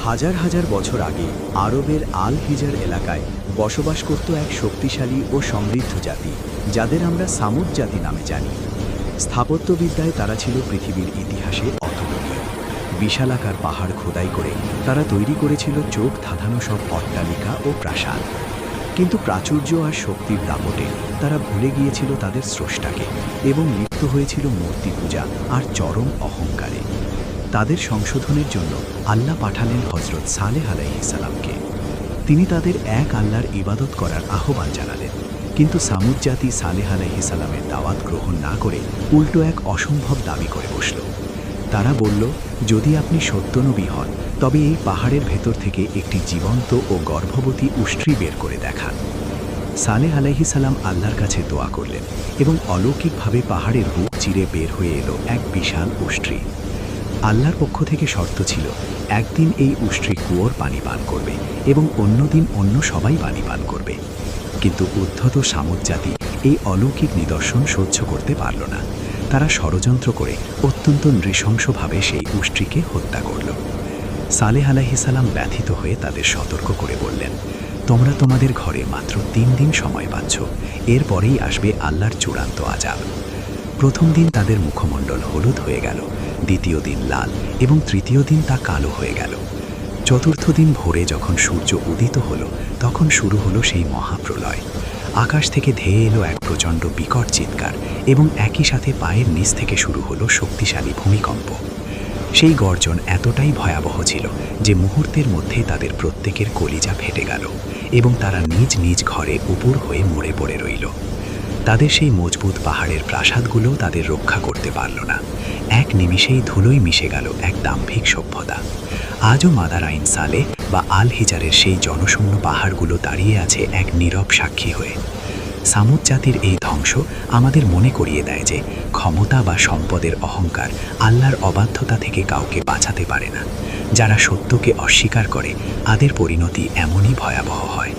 হাজার হাজার বছর আগে আরবের আল হিজার এলাকায় বসবাস করত এক শক্তিশালী ও সমৃদ্ধ জাতি, যাদের আমরা সামুদ জাতি নামে জানি। স্থাপত্যবিদ্যায় তারা ছিল পৃথিবীর ইতিহাসে অতুলনীয়। বিশালাকার পাহাড় খোদাই করে তারা তৈরি করেছিল চোখ ধাঁধানো সব অট্টালিকা ও প্রাসাদ। কিন্তু প্রাচুর্য আর শক্তির দাপটে তারা ভুলে গিয়েছিল তাদের স্রষ্টাকে এবং লিপ্ত হয়েছিল মূর্তি পূজা আর চরম অহংকারে। তাদের সংশোধনের জন্য আল্লাহ পাঠালেন হজরত সালেহ আলাইহিস সালামকে। তিনি তাদের এক আল্লাহর ইবাদত করার আহ্বান জানালেন, কিন্তু সামুদ জাতি সালেহ আলাইহিস সালামের দাওয়াত গ্রহণ না করে উল্টো এক অসম্ভব দাবি করে বসল। তারা বলল, যদি আপনি সত্যনবী হন তবে এই পাহাড়ের ভেতর থেকে একটি জীবন্ত ও গর্ভবতী উষ্ট্রী বের করে দেখান। সালেহ আলাইহিস সালাম আল্লাহর কাছে দোয়া করলেন এবং অলৌকিকভাবে পাহাড়ের বুক চিরে বের হয়ে এলো এক বিশাল উষ্ট্রী। আল্লাহর পক্ষ থেকে শর্ত ছিল, একদিন এই উষ্ট্রী কুয়োর পানি পান করবে এবং অন্যদিন অন্য সবাই পানি পান করবে। কিন্তু উদ্ধত সামুদ জাতি এই অলৌকিক নিদর্শন সহ্য করতে পারল না। তারা ষড়যন্ত্র করে অত্যন্ত নৃশংসভাবে সেই উষ্ট্রীকে হত্যা করল। সালেহ আলাইহিস সালাম ব্যথিত হয়ে তাদের সতর্ক করে বললেন, তোমরা তোমাদের ঘরে মাত্র 3 দিন সময় পাচ্ছ, এরপরেই আসবে আল্লাহর চূড়ান্ত আযাব। প্রথম দিন তাদের মুখমণ্ডল হলুদ হয়ে গেল, দ্বিতীয় দিন লাল এবং তৃতীয় দিন তা কালো হয়ে গেল। চতুর্থ দিন ভোরে যখন সূর্য উদিত হলো, তখন শুরু হলো সেই মহাপ্রলয়। আকাশ থেকে ধেয়ে এলো এক প্রচণ্ড বিকট চিৎকার এবং একই সাথে পায়ের নিচ থেকে শুরু হলো শক্তিশালী ভূমিকম্প। সেই গর্জন এতটাই ভয়াবহ ছিল যে মুহূর্তের মধ্যে তাদের প্রত্যেকের কলিজা ফেটে গেল এবং তারা নিজ নিজ ঘরে উপুর হয়ে মরে পড়ে রইল। তাদের সেই মজবুত পাহাড়ের প্রাসাদগুলোও তাদের রক্ষা করতে পারল না। এক নিমিষেই ধুলোয় মিশে গেল এক দাম্ভিক সভ্যতা। আজও মাদারাইন সালেহ বা আল হিজারের সেই জনশূন্য পাহাড়গুলো দাঁড়িয়ে আছে এক নীরব সাক্ষী হয়ে। সামুদ জাতির এই ধ্বংস আমাদের মনে করিয়ে দেয় যে ক্ষমতা বা সম্পদের অহংকার আল্লাহর অবাধ্যতা থেকে কাউকে বাঁচাতে পারে না। যারা সত্যকে অস্বীকার করে, তাদের পরিণতি এমনই ভয়াবহ হয়।